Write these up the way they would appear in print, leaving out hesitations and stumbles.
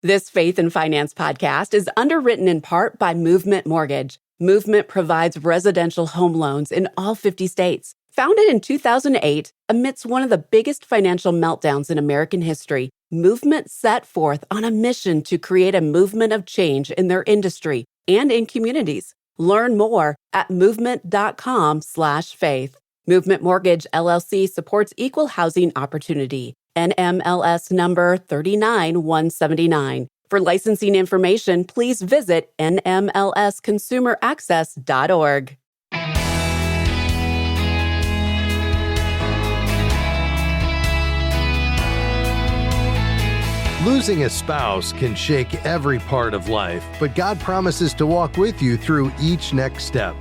This Faith and Finance podcast is underwritten in part by Movement Mortgage. Movement provides residential home loans in all 50 states. Founded in 2008, amidst one of the biggest financial meltdowns in American history, Movement set forth on a mission to create a movement of change in their industry and in communities. Learn more at movement.com/faith. Movement Mortgage, LLC supports equal housing opportunity. NMLS number 39179. For licensing information, please visit nmlsconsumeraccess.org. Losing a spouse can shake every part of life, but God promises to walk with you through each next step.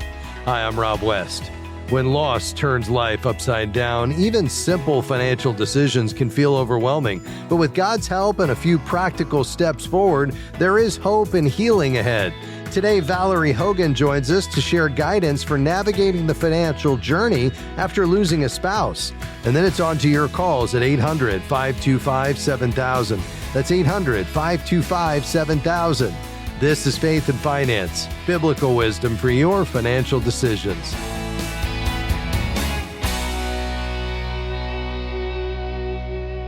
Hi, I'm Rob West. When loss turns life upside down, even simple financial decisions can feel overwhelming. But with God's help and a few practical steps forward, there is hope and healing ahead. Today, Valerie Hogan joins us to share guidance for navigating the financial journey after losing a spouse. And then it's on to your calls at 800-525-7000. That's 800-525-7000. This is Faith and Finance, biblical wisdom for your financial decisions.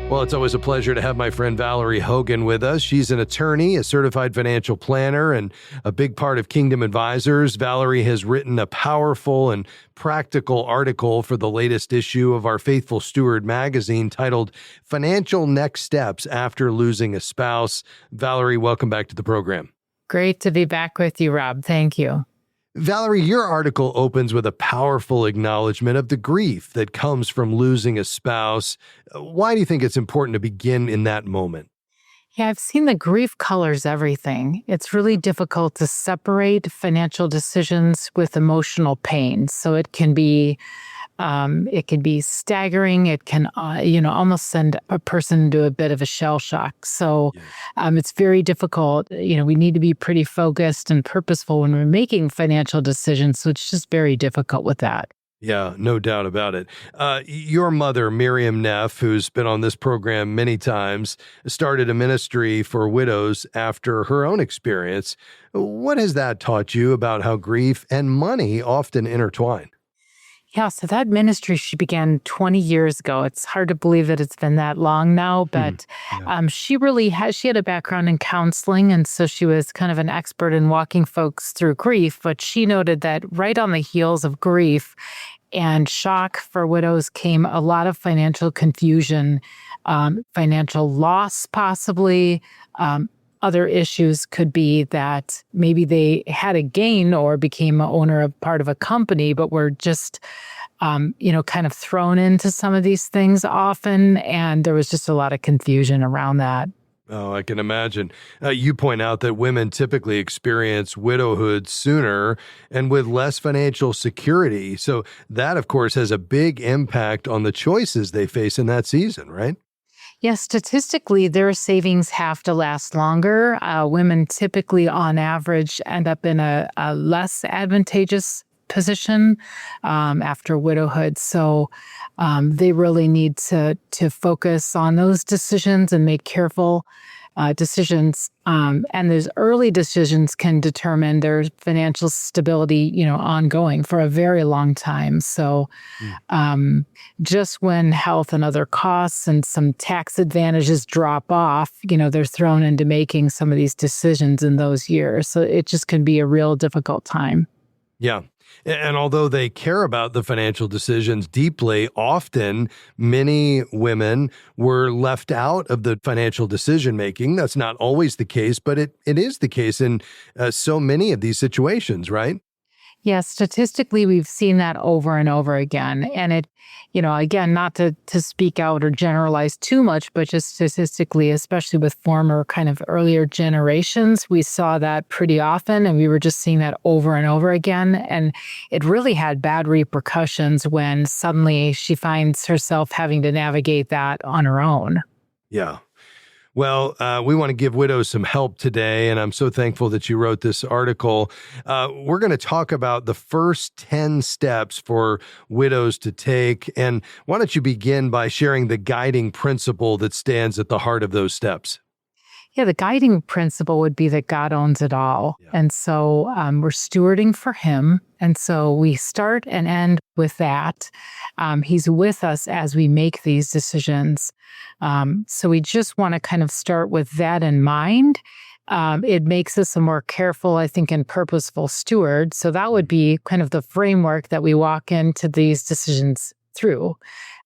Well, it's always a pleasure to have my friend Valerie Hogan with us. She's an attorney, a certified financial planner, and a big part of Kingdom Advisors. Valerie has written a powerful and practical article for the latest issue of our Faithful Steward magazine titled Financial Next Steps After Losing a Spouse. Valerie, welcome back to the program. Great to be back with you, Rob. Thank you. Valerie, your article opens with a powerful acknowledgement of the grief that comes from losing a spouse. Why do you think it's important to begin in that moment? Yeah, I've seen the grief colors everything. It's really difficult to separate financial decisions with emotional pain. So it can be staggering. It can, almost send a person into a bit of a shell shock. So it's very difficult. We need to be pretty focused and purposeful when we're making financial decisions. So it's just very difficult with that. Yeah, no doubt about it. Your mother, Miriam Neff, who's been on this program many times, started a ministry for widows after her own experience. What has that taught you about how grief and money often intertwine? Yeah, so that ministry she began 20 years ago. It's hard to believe that it's been that long now, but she had a background in counseling, and so she was kind of an expert in walking folks through grief. But she noted that right on the heels of grief and shock for widows came a lot of financial confusion, financial loss possibly. Other issues could be that maybe they had a gain or became an owner of part of a company, but were just, kind of thrown into some of these things often. And there was just a lot of confusion around that. Oh, I can imagine. You point out that women typically experience widowhood sooner and with less financial security. So that, of course, has a big impact on the choices they face in that season, right? Yes, statistically, their savings have to last longer. Women typically, on average, end up in a less advantageous position after widowhood. So they really need to focus on those decisions and make careful decisions. And those early decisions can determine their financial stability, ongoing for a very long time. So just when health and other costs and some tax advantages drop off, they're thrown into making some of these decisions in those years. So it just can be a real difficult time. Yeah. And although they care about the financial decisions deeply, often many women were left out of the financial decision making. That's not always the case, but it is the case in so many of these situations, right? Yes, statistically, we've seen that over and over again. And it, again, not to speak out or generalize too much, but just statistically, especially with former kind of earlier generations, we saw that pretty often. And we were just seeing that over and over again. And it really had bad repercussions when suddenly she finds herself having to navigate that on her own. Yeah. Well, we want to give widows some help today, and I'm so thankful that you wrote this article. We're going to talk about the first 10 steps for widows to take, and why don't you begin by sharing the guiding principle that stands at the heart of those steps? Yeah, the guiding principle would be that God owns it all. Yeah. And so we're stewarding for him. And so we start and end with that. He's with us as we make these decisions. So we just want to kind of start with that in mind. It makes us a more careful, I think, and purposeful steward. So that would be kind of the framework that we walk into these decisions through.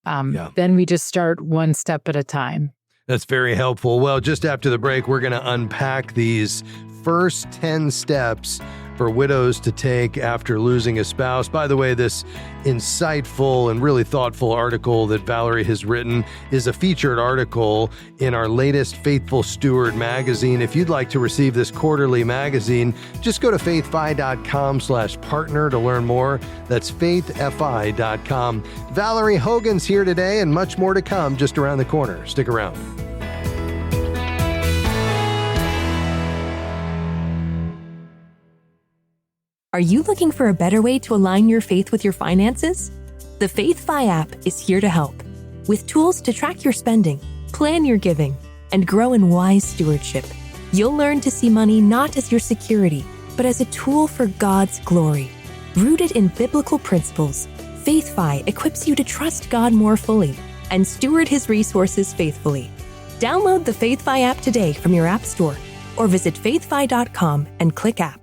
Then we just start one step at a time. That's very helpful. Well, just after the break, we're going to unpack these first 10 steps for widows to take after losing a spouse. By the way, this insightful and really thoughtful article that Valerie has written is a featured article in our latest Faithful Steward magazine. If you'd like to receive this quarterly magazine, just go to faithfi.com/partner to learn more. That's faithfi.com. Valerie Hogan's here today and much more to come just around the corner. Stick around. Are you looking for a better way to align your faith with your finances? The FaithFi app is here to help. With tools to track your spending, plan your giving, and grow in wise stewardship, you'll learn to see money not as your security, but as a tool for God's glory. Rooted in biblical principles, FaithFi equips you to trust God more fully and steward His resources faithfully. Download the FaithFi app today from your app store or visit faithfi.com and click app.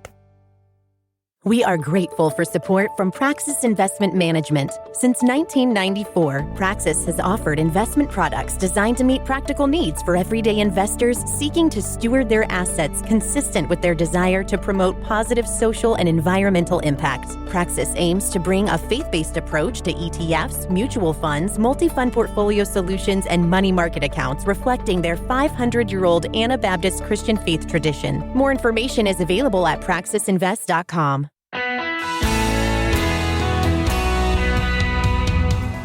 We are grateful for support from Praxis Investment Management. Since 1994, Praxis has offered investment products designed to meet practical needs for everyday investors seeking to steward their assets consistent with their desire to promote positive social and environmental impact. Praxis aims to bring a faith-based approach to ETFs, mutual funds, multi-fund portfolio solutions, and money market accounts reflecting their 500-year-old Anabaptist Christian faith tradition. More information is available at praxisinvest.com.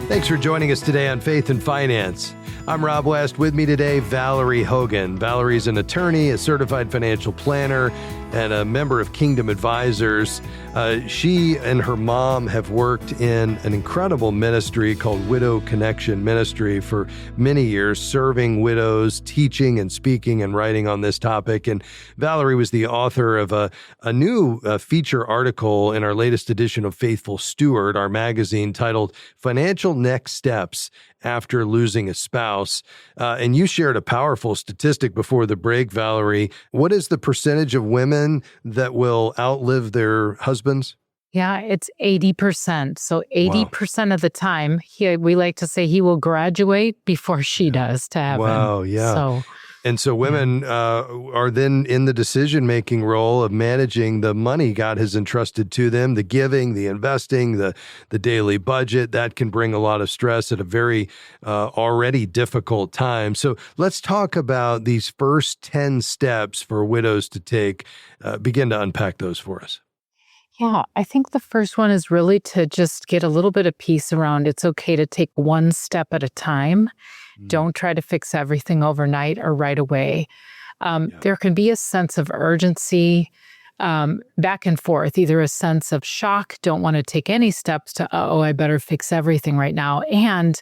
Thanks for joining us today on Faith and Finance. I'm Rob West. With me today, Valerie Hogan. Valerie's an attorney, a certified financial planner, and a member of Kingdom Advisors. She and her mom have worked in an incredible ministry called Widow Connection Ministry for many years, serving widows, teaching and speaking and writing on this topic. And Valerie was the author of a new feature article in our latest edition of Faithful Steward, our magazine, titled Financial Next Steps After Losing a Spouse. And you shared a powerful statistic before the break, Valerie. What is the percentage of women that will outlive their husbands? Yeah, it's 80%. So 80% of the time, we like to say he will graduate before she does to heaven. Wow, yeah. So women are then in the decision-making role of managing the money God has entrusted to them, the giving, the investing, the daily budget. That can bring a lot of stress at a very already difficult time. So let's talk about these first 10 steps for widows to take. Begin to unpack those for us. Yeah, I think the first one is really to just get a little bit of peace around it's okay to take one step at a time. Don't try to fix everything overnight or right away. There can be a sense of urgency back and forth, either a sense of shock, don't want to take any steps, to, I better fix everything right now. And,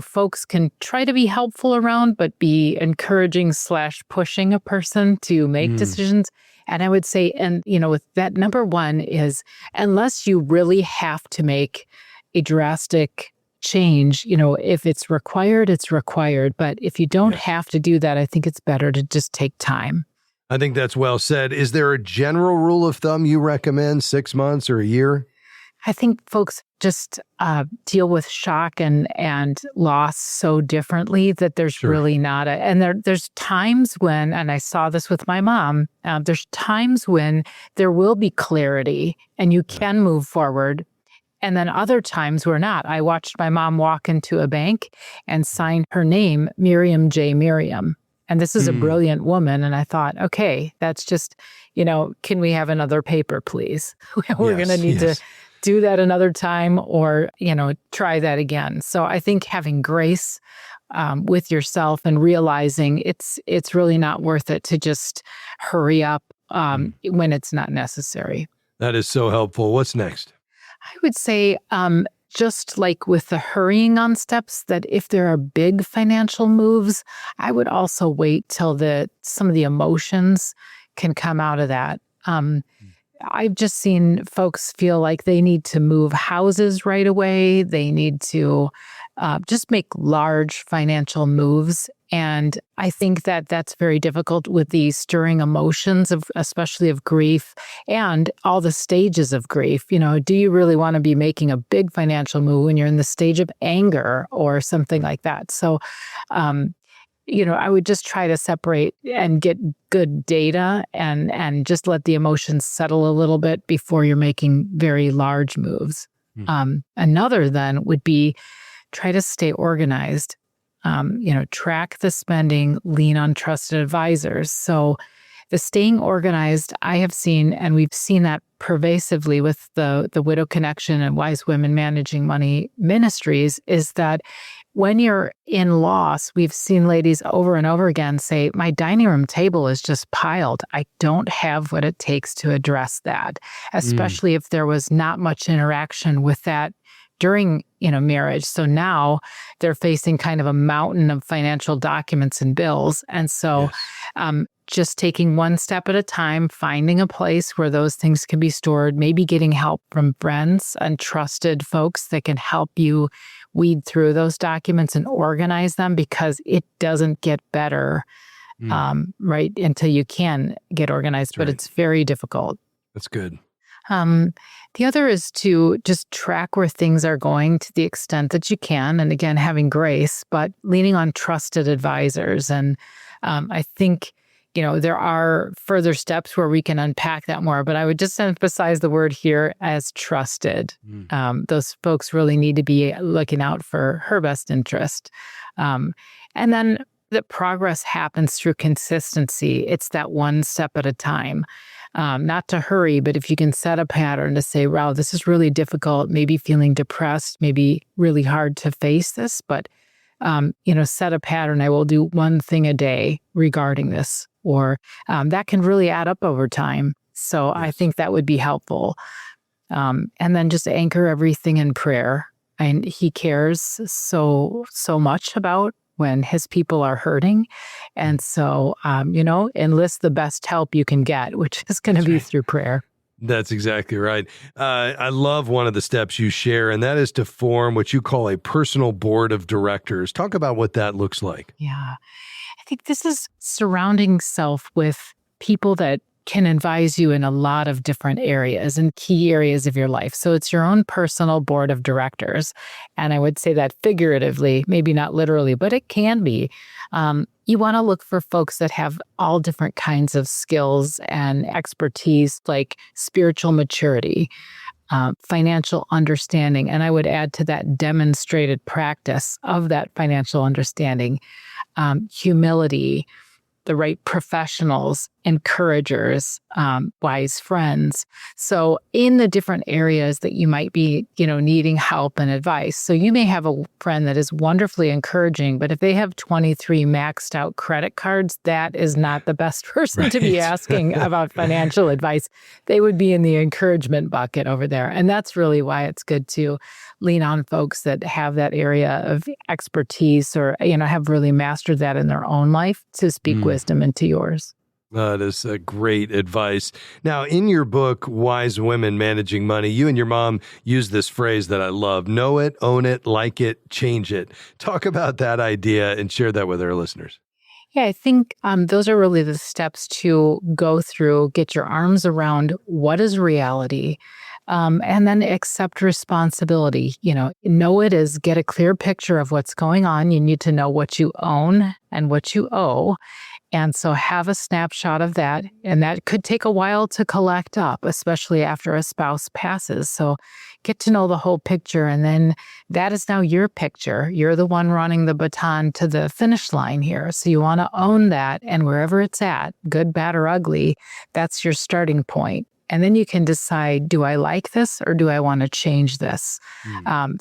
folks can try to be helpful around, but be encouraging / pushing a person to make decisions. And I would say, with that, number one is, unless you really have to make a drastic change, if it's required, it's required. But if you don't have to do that, I think it's better to just take time. I think that's well said. Is there a general rule of thumb you recommend, 6 months or a year? I think folks just deal with shock and loss so differently that there's really not there's times when, and I saw this with my mom, there's times when there will be clarity and you can move forward. And then other times where not. I watched my mom walk into a bank and sign her name, Miriam J. Miriam. And this is a brilliant woman. And I thought, okay, that's just, can we have another paper, please? We're going to need to do that another time or, try that again. So I think having grace with yourself and realizing it's really not worth it to just hurry up when it's not necessary. That is so helpful. What's next? I would say just like with the hurrying on steps, that if there are big financial moves, I would also wait till some of the emotions can come out of that. I've just seen folks feel like they need to move houses right away. They need to just make large financial moves. And I think that that's very difficult with the stirring emotions of, especially of grief and all the stages of grief. Do you really want to be making a big financial move when you're in the stage of anger or something like that? So, I would just try to separate and get good data and just let the emotions settle a little bit before you're making very large moves. Another then would be try to stay organized. Track the spending, lean on trusted advisors. So the staying organized, I have seen, and we've seen that pervasively with the Widow Connection and Wise Women Managing Money Ministries, is that when you're in loss, we've seen ladies over and over again say, my dining room table is just piled. I don't have what it takes to address that, especially if there was not much interaction with that during, marriage. So now they're facing kind of a mountain of financial documents and bills. And so just taking one step at a time, finding a place where those things can be stored, maybe getting help from friends and trusted folks that can help you weed through those documents and organize them, because it doesn't get better right until you can get organized. But it's very difficult. That's good. The other is to just track where things are going to the extent that you can. And again, having grace, but leaning on trusted advisors. And I think, there are further steps where we can unpack that more, but I would just emphasize the word here as trusted. Those folks really need to be looking out for her best interest. And then the progress happens through consistency. It's that one step at a time. Not to hurry, but if you can set a pattern to say, wow, this is really difficult, maybe feeling depressed, maybe really hard to face this, but, set a pattern. I will do one thing a day regarding this, or that can really add up over time. So I think that would be helpful. And then just anchor everything in prayer. And he cares so much about when his people are hurting. And so, enlist the best help you can get, which is going to be through prayer. That's exactly right. I love one of the steps you share, and that is to form what you call a personal board of directors. Talk about what that looks like. Yeah. I think this is surrounding self with people that can advise you in a lot of different areas and key areas of your life. So it's your own personal board of directors. And I would say that figuratively, maybe not literally, but it can be. You want to look for folks that have all different kinds of skills and expertise, like spiritual maturity, financial understanding. And I would add to that demonstrated practice of that financial understanding, humility, the right professionals, encouragers, wise friends. So in the different areas that you might be, needing help and advice. So you may have a friend that is wonderfully encouraging, but if they have 23 maxed out credit cards, that is not the best person to be asking about financial advice. They would be in the encouragement bucket over there. And that's really why it's good to lean on folks that have that area of expertise or, have really mastered that in their own life to speak wisdom into yours. That is great advice. Now, in your book, Wise Women Managing Money, you and your mom use this phrase that I love: know it, own it, like it, change it. Talk about that idea and share that with our listeners. Yeah, I think those are really the steps to go through, get your arms around what is reality, and then accept responsibility. Know it is get a clear picture of what's going on. You need to know what you own and what you owe. And so have a snapshot of that. And that could take a while to collect up, especially after a spouse passes. So get to know the whole picture. And then that is now your picture. You're the one running the baton to the finish line here. So you want to own that. And wherever it's at, good, bad, or ugly, that's your starting point. And then you can decide, do I like this or do I want to change this?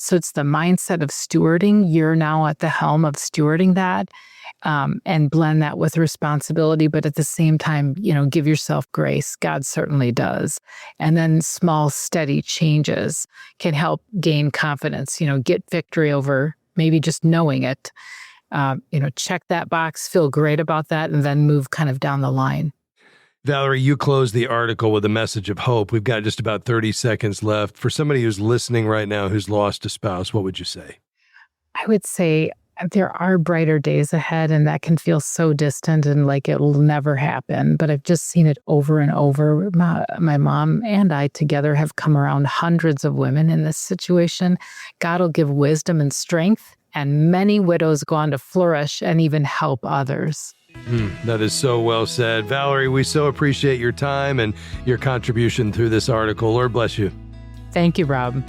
So it's the mindset of stewarding. You're now at the helm of stewarding that, and blend that with responsibility. But at the same time, give yourself grace. God certainly does. And then small, steady changes can help gain confidence, get victory over maybe just knowing it. Check that box, feel great about that, and then move kind of down the line. Valerie, you closed the article with a message of hope. We've got just about 30 seconds left. For somebody who's listening right now who's lost a spouse, what would you say? I would say there are brighter days ahead, and that can feel so distant and like it will never happen. But I've just seen it over and over. My mom and I together have come around hundreds of women in this situation. God will give wisdom and strength, and many widows go on to flourish and even help others. That is so well said. Valerie, we so appreciate your time and your contribution through this article. Lord bless you. Thank you, Rob.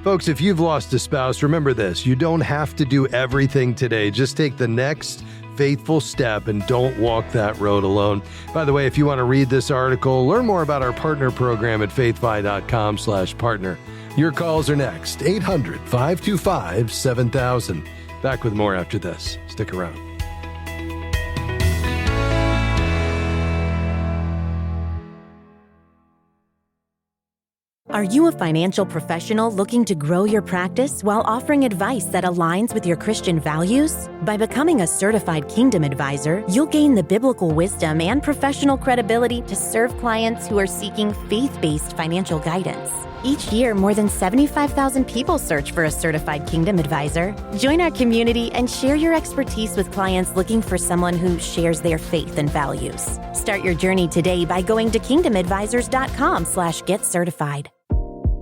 Folks, if you've lost a spouse, remember this. You don't have to do everything today. Just take the next faithful step and don't walk that road alone. By the way, if you want to read this article, learn more about our partner program at faithfi.com/partner. Your calls are next. 800-525-7000. Back with more after this. Stick around. Are you a financial professional looking to grow your practice while offering advice that aligns with your Christian values? By becoming a certified Kingdom Advisor, you'll gain the biblical wisdom and professional credibility to serve clients who are seeking faith-based financial guidance. Each year, more than 75,000 people search for a certified Kingdom Advisor. Join our community and share your expertise with clients looking for someone who shares their faith and values. Start your journey today by going to kingdomadvisors.com/get-certified.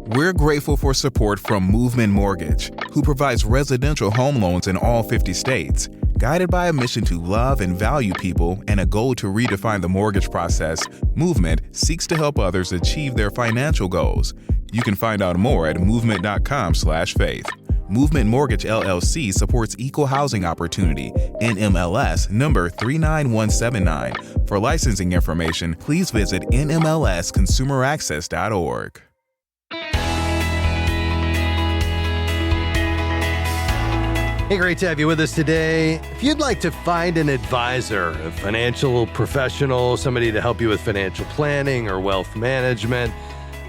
We're grateful for support from Movement Mortgage, who provides residential home loans in all 50 states. Guided by a mission to love and value people and a goal to redefine the mortgage process, Movement seeks to help others achieve their financial goals. You can find out more at movement.com/faith. Movement Mortgage LLC supports equal housing opportunity, NMLS number 39179. For licensing information, please visit nmlsconsumeraccess.org. Hey, great to have you with us today. If you'd like to find an advisor, a financial professional, somebody to help you with financial planning or wealth management,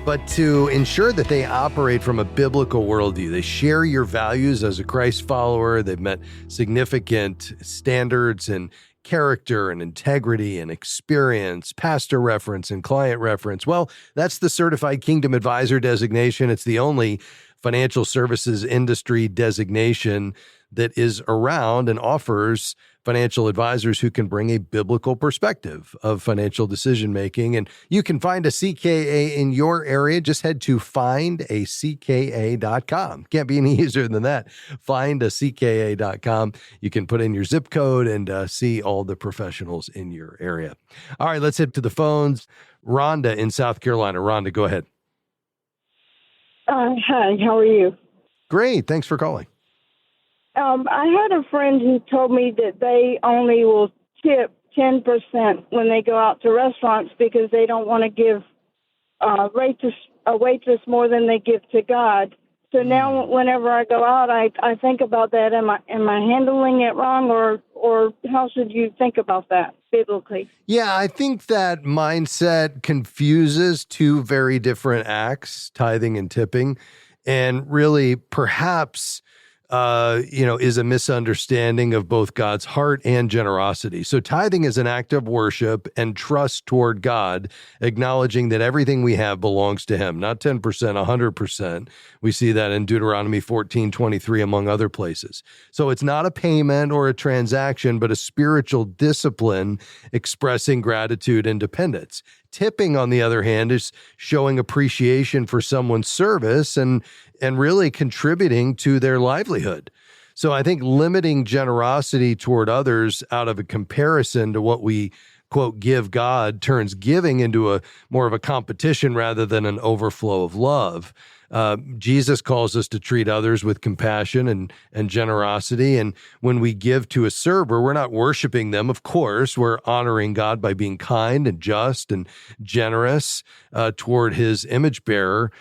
but to ensure that they operate from a biblical worldview, they share your values as a Christ follower, they've met significant standards and character and integrity and experience, pastor reference and client reference, well, that's the Certified Kingdom Advisor designation. It's the only financial services industry designation that is around and offers financial advisors who can bring a biblical perspective of financial decision-making. And you can find a CKA in your area. Just head to findacka.com. Can't be any easier than that. Findacka.com. You can put in your zip code and see all the professionals in your area. All right, let's head to the phones. Rhonda in South Carolina. Rhonda, go ahead. Hi, how are you? Great. Thanks for calling. I had a friend who told me that they only will tip 10% when they go out to restaurants because they don't want to give a waitress more than they give to God. So now whenever I go out, I think about that. Am I handling it wrong, or how should you think about that biblically? Yeah, I think that mindset confuses two very different acts, tithing and tipping, and really perhaps is a misunderstanding of both God's heart and generosity. So tithing is an act of worship and trust toward God, acknowledging that everything we have belongs to Him, not 10%, 100%. We see that in Deuteronomy 14:23, among other places. So it's not a payment or a transaction, but a spiritual discipline expressing gratitude and dependence. Tipping, on the other hand, is showing appreciation for someone's service and really contributing to their livelihood. So I think limiting generosity toward others out of a comparison to what we, quote, give God turns giving into a more of a competition rather than an overflow of love. Jesus calls us to treat others with compassion and generosity. And when we give to a server, we're not worshiping them, of course. We're honoring God by being kind and just and generous toward his image bearer.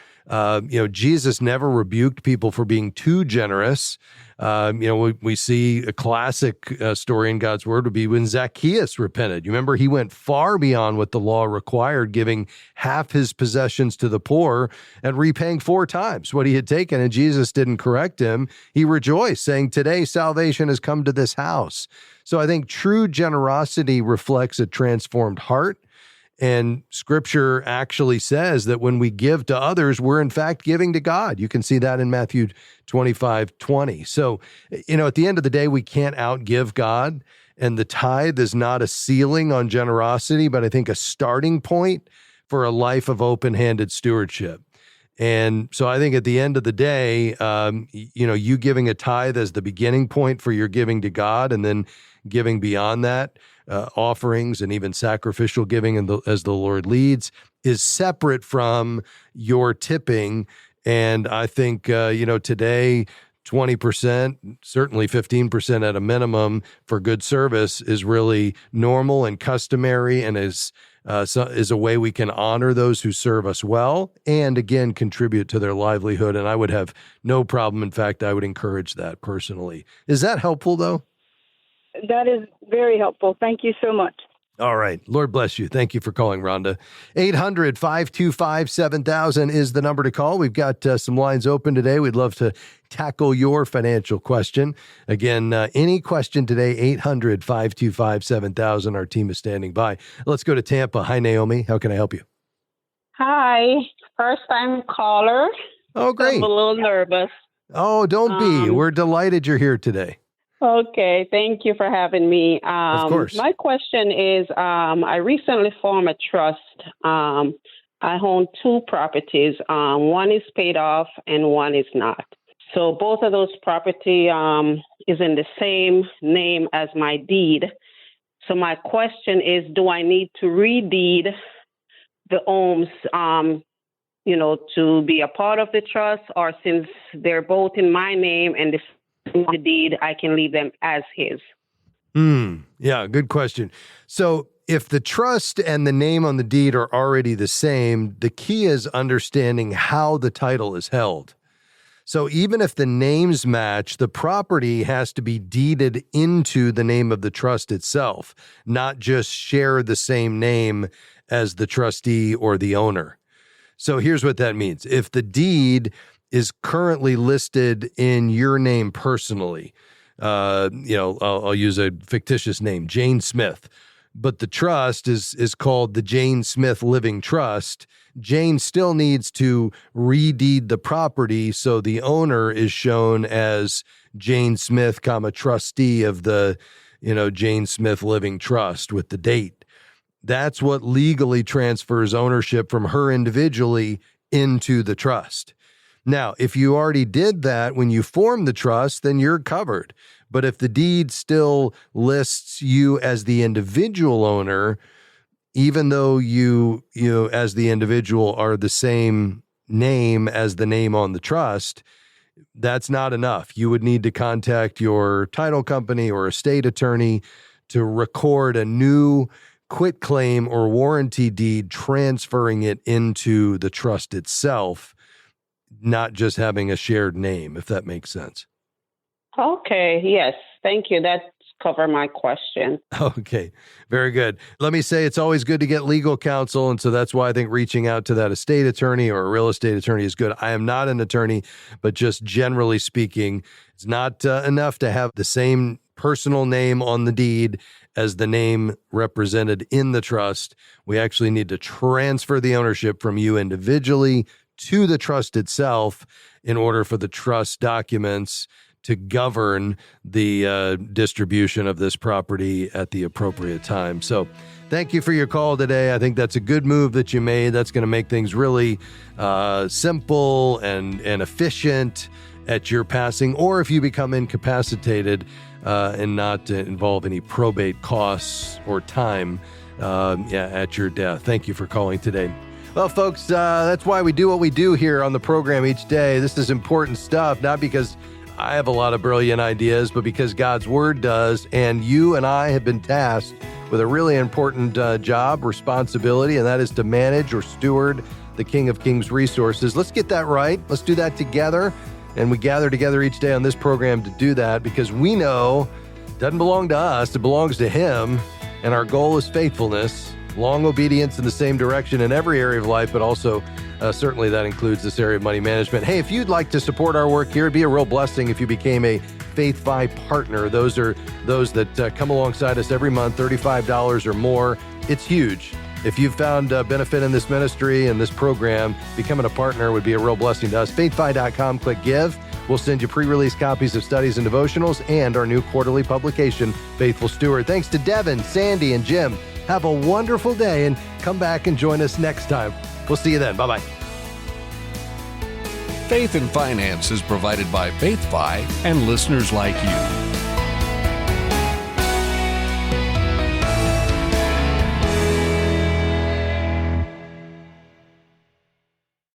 Jesus never rebuked people for being too generous. We see a classic story in God's word would be when Zacchaeus repented. You remember he went far beyond what the law required, giving half his possessions to the poor and repaying 4 times what he had taken. And Jesus didn't correct him. He rejoiced, saying, "Today salvation has come to this house." So I think true generosity reflects a transformed heart. And Scripture actually says that when we give to others, we're in fact giving to God. You can see that in Matthew 25:20. So, at the end of the day, we can't outgive God. And the tithe is not a ceiling on generosity, but I think a starting point for a life of open-handed stewardship. And so I think at the end of the day, you giving a tithe as the beginning point for your giving to God, and then giving beyond that, offerings and even sacrificial giving as the Lord leads, is separate from your tipping. And I think, today, 20%, certainly 15% at a minimum for good service is really normal and customary, and is a way we can honor those who serve us well and, again, contribute to their livelihood. And I would have no problem. In fact, I would encourage that personally. Is that helpful, though? That is very helpful. Thank you so much. All right. Lord bless you. Thank you for calling, Rhonda. 800-525-7000 is the number to call. We've got some lines open today. We'd love to tackle your financial question. Again, any question today, 800-525-7000. Our team is standing by. Let's go to Tampa. Hi, Naomi. How can I help you? Hi. First-time caller. Oh, great. I'm a little nervous. Oh, don't be. We're delighted you're here today. Okay, thank you for having me. Of course. My question is, I recently formed a trust. I own 2 properties. One is paid off and one is not. So both of those property is in the same name as my deed. So my question is, do I need to redeed the homes, to be a part of the trust, or since they're both in my name and the deed, I can leave them as his? Yeah, good question. So if the trust and the name on the deed are already the same, the key is understanding how the title is held. So even if the names match, the property has to be deeded into the name of the trust itself, not just share the same name as the trustee or the owner. So here's what that means. If the deed is currently listed in your name personally, I'll use a fictitious name, Jane Smith, but the trust is called the Jane Smith Living Trust. Jane still needs to redeed the property so the owner is shown as Jane Smith, trustee of the, Jane Smith Living Trust with the date. That's what legally transfers ownership from her individually into the trust. Now, if you already did that when you formed the trust, then you're covered. But if the deed still lists you as the individual owner, even though you as the individual are the same name as the name on the trust, that's not enough. You would need to contact your title company or estate attorney to record a new quitclaim or warranty deed transferring it into the trust itself, not just having a shared name, if that makes sense. Okay, yes. Thank you. That covered my question. Okay, very good. Let me say it's always good to get legal counsel, and so that's why I think reaching out to that estate attorney or a real estate attorney is good. I am not an attorney, but just generally speaking, it's not enough to have the same personal name on the deed as the name represented in the trust. We actually need to transfer the ownership from you individually to the trust itself in order for the trust documents to govern the distribution of this property at the appropriate time. So thank you for your call today. I think that's a good move that you made. That's going to make things really simple and efficient at your passing, or if you become incapacitated and not involve any probate costs or time at your death. Thank you for calling today. Well, folks, that's why we do what we do here on the program each day. This is important stuff, not because I have a lot of brilliant ideas, but because God's Word does. And you and I have been tasked with a really important job, responsibility, and that is to manage or steward the King of Kings resources. Let's get that right. Let's do that together. And we gather together each day on this program to do that because we know it doesn't belong to us. It belongs to Him. And our goal is faithfulness, long obedience in the same direction in every area of life, but also certainly that includes this area of money management. Hey, if you'd like to support our work here, it'd be a real blessing if you became a FaithFi partner. Those are those that come alongside us every month, $35 or more. It's huge. If you've found benefit in this ministry and this program, becoming a partner would be a real blessing to us. FaithFi.com, click give. We'll send you pre-release copies of studies and devotionals and our new quarterly publication, Faithful Steward. Thanks to Devin, Sandy, and Jim. Have a wonderful day and come back and join us next time. We'll see you then. Bye-bye. Faith and Finance is provided by FaithFi and listeners like you.